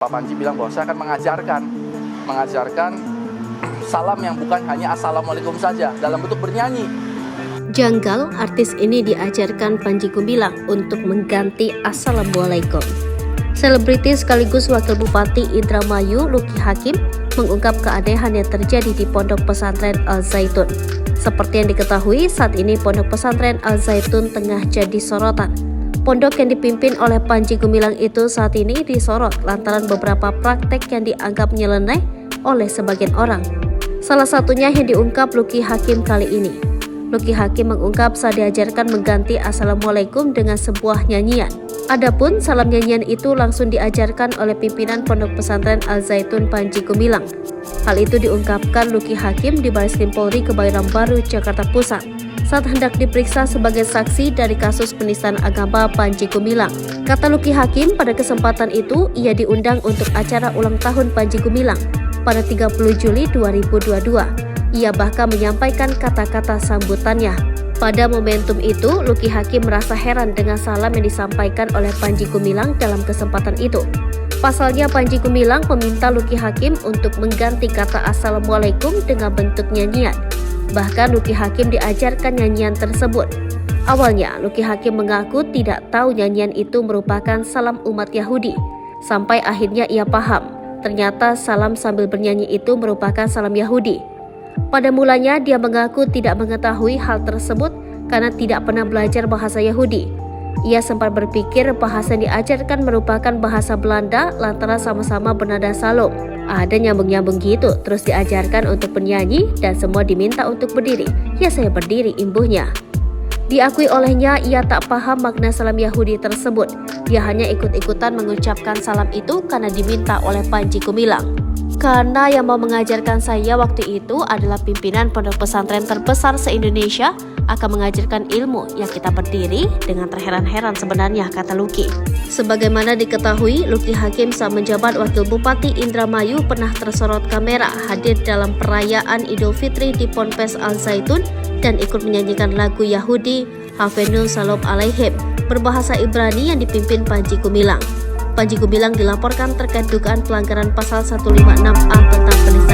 Pak Panji bilang bahwa saya akan mengajarkan salam yang bukan hanya assalamualaikum saja dalam bentuk bernyanyi. Janggal, artis ini diajarkan Panji Gumilang untuk mengganti assalamualaikum. Selebritis sekaligus Wakil Bupati Indramayu, Lucky Hakim, mengungkap keanehan yang terjadi di Pondok Pesantren Al Zaitun. Seperti yang diketahui, saat ini Pondok Pesantren Al Zaitun tengah jadi sorotan. Pondok yang dipimpin oleh Panji Gumilang itu saat ini disorot lantaran beberapa praktek yang dianggap nyeleneh oleh sebagian orang. Salah satunya yang diungkap Lucky Hakim kali ini. Lucky Hakim mengungkap saat diajarkan mengganti assalamualaikum dengan sebuah nyanyian. Adapun salam nyanyian itu langsung diajarkan oleh pimpinan Pondok Pesantren Al Zaitun Panji Gumilang. Hal itu diungkapkan Lucky Hakim di Bareskrim Polri Kebayoran Baru, Jakarta Pusat, saat hendak diperiksa sebagai saksi dari kasus penistaan agama Panji Gumilang. Kata Lucky Hakim, pada kesempatan itu ia diundang untuk acara ulang tahun Panji Gumilang pada 30 Juli 2022. Ia bahkan menyampaikan kata-kata sambutannya. Pada momentum itu, Lucky Hakim merasa heran dengan salam yang disampaikan oleh Panji Gumilang dalam kesempatan itu. Pasalnya Panji Gumilang meminta Lucky Hakim untuk mengganti kata assalamualaikum dengan bentuk nyanyian. Bahkan Lucky Hakim diajarkan nyanyian tersebut. Awalnya Lucky Hakim mengaku tidak tahu nyanyian itu merupakan salam umat Yahudi. Sampai akhirnya ia paham, ternyata salam sambil bernyanyi itu merupakan salam Yahudi. Pada mulanya dia mengaku tidak mengetahui hal tersebut karena tidak pernah belajar bahasa Yahudi. Ia sempat berpikir bahasa yang diajarkan merupakan bahasa Belanda lantaran sama-sama bernada salom. Ada nyambung-nyambung gitu, terus diajarkan untuk penyanyi dan semua diminta untuk berdiri. Ya saya berdiri, imbuhnya. Diakui olehnya ia tak paham makna salam Yahudi tersebut. Dia hanya ikut-ikutan mengucapkan salam itu karena diminta oleh Panji Gumilang. Karena yang mau mengajarkan saya waktu itu adalah pimpinan pondok pesantren terbesar se-Indonesia, akan mengajarkan ilmu yang kita berdiri dengan terheran-heran sebenarnya, kata Lucky. Sebagaimana diketahui, Lucky Hakim saat menjabat Wakil Bupati Indramayu pernah tersorot kamera hadir dalam perayaan Idul Fitri di Ponpes Al Zaitun dan ikut menyanyikan lagu Yahudi Havenu Shalom Aleichem berbahasa Ibrani yang dipimpin Panji Gumilang. Panji Gumilang dilaporkan terkait dugaan pelanggaran pasal 156A tentang penistaan